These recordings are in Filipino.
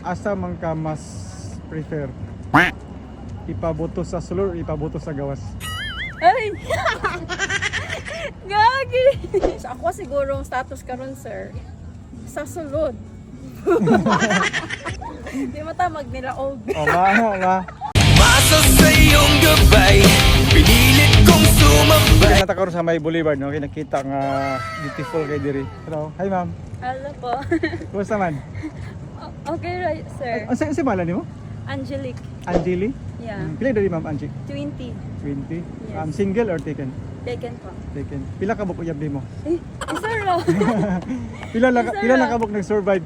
Asa man ka mas prefer? Ipaboto sa sulod o ipaboto sa gawas? Ay! Gagi! So, ako siguro ang status karon sir, sa sulod. Di matamag nila og. O ba? Masa sa iyong gabay, pinilit kong sumabay. Nata karon sa may Boulevard, no? Nakita nga beautiful kay diri. Hello. Hi ma'am. Hello po. Kumusta man? Okay right sir. Ang si malan nimo? Angelique. Angeli? Yeah. Pila diri ma'am Angie? 20. 20. Yes. Single or taken? Taken po. Taken. Pila ka buk uyab nimo? Eh, isa ra. Pila Isa lang ra. ka buk nag-survive?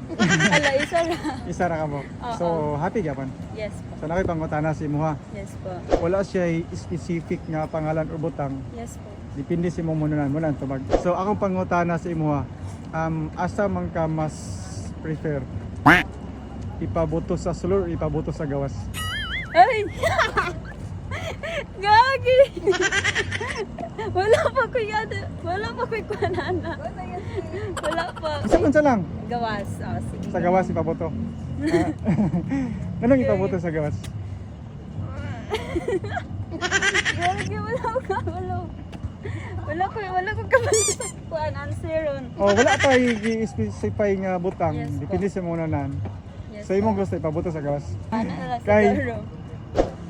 Ala, isa ra. Isa ra ka buk. Oo. So happy gyapon. Yes po. So nakay pangutana si mo ha. Yes po. Wala siya specific nga pangalan o butang. Yes po. Depende sa imong mununan mo lang tubag. So akong pangutana sa imo ha. Asa man ka mas prefer? Ipaboto sa sulod o ipaboto sa gawas? Ay! Gagi! Wala pa ko yada. Wala pa ko ikuanana. Wala pa. Isa man sa lang. Gawas. Oh, sige. Sa gawas ipaboto. Anong ipaboto sa gawas? Gagi, wala ko kabalo sa kuan answer ron. Oh, wala pa i-specify nga butang. Yes po. Depende sa mununan. Yes. So imong gusto ipaboto sa gawas. Ano na lang Kay- siguro.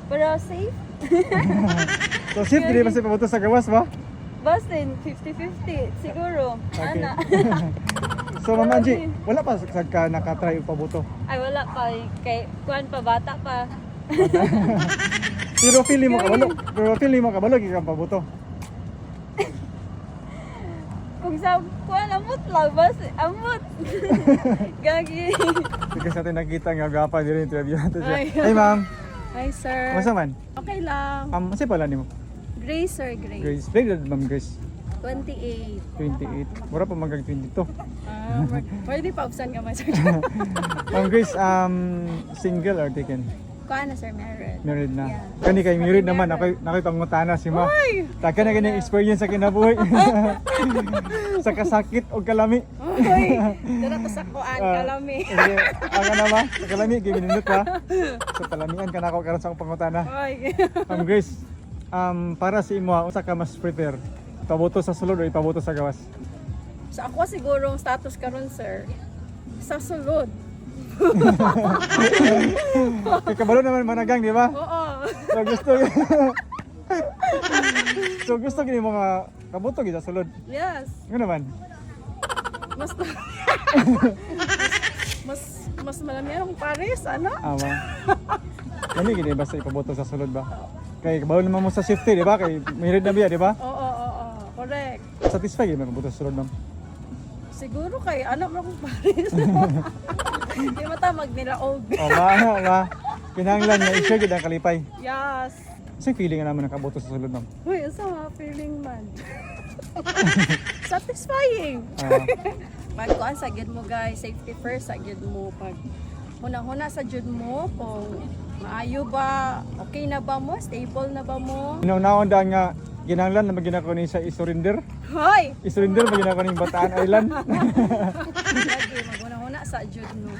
Pero safe? So safe dili ba sa ipaboto sa gawas ba? Basta 50-50 siguro. Okay. Ana. So Ma'am Angie, wala pa sad ka nakatry ipaboto. Ay wala pa kay kuan pa bata pa. Pero feeling mo kabalo gyud kang paboto. Kung sa kuan amot lang bas amot. Gagi. Kasi sa atin nakita nga gapa diri interview nato siya. Ay. Hey ma'am, Hi sir. kumusta man? Okay lang. Kasi pala nimo? Grace sir, Grace. Grace. Grade Ma'am Grace. 28. 28. Mura pa magag 22. Pwede pa opsan ka sir. Ma'am Grace, single or taken? Kuan na sir, married. Married na. Yeah. Kani kay married naman, ako'y pangutana si ma. Ay! Taka na ganyan experience sa kinabuhi. Sa kasakit o kalami. Uy! Dara to sa kuan, kalami. Ang na ba? Sa kalami, giminunod ka. So kalamian ka na ako karon sa akong pangutana. Uy! Ma'am Grace, para sa imo, unsa ka mas prefer? Ipaboto sa sulod o ipaboto sa gawas? So ako siguro ang status karon sir, sa sulod. Kay kabalo naman managang, di ba? Oo. So gusto So gusto gini mga kaboto gid sa sulod. Yes. Ngano naman? Mas mas malami ang Paris, ano? Ama. Kani gini basta ipaboto sa sulod ba? Kay kabalo naman mo sa safety, di ba? Kay married na biya, di ba? Oo. Correct. Satisfied gid magpaboto sa sulod, ma'am. Siguro kay anak mo akong Paris. Di matamag nila og. O ba? Kinahanglan nga i-share gid ang kalipay. Yes. Kasi feeling nga naman nakaboto sa sulod, ma'am. Uy, asa nga feeling man. Satisfying. Magkuan sa gid mo guys, safety first sa gid mo pag hunang-huna sa jud mo kung maayo ba, okay na ba mo, stable na ba mo. Inaw-naon da nga ginahanglan na maginako ni sa i-surrender. Hoy! I-surrender maginako ni Bataan Island. Lagi maghunang-huna sa jud mo.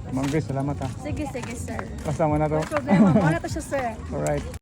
Ma'am Grace, salamat ha. Sige sir. Kasama na to. No problema, mo na to siya sir. Alright.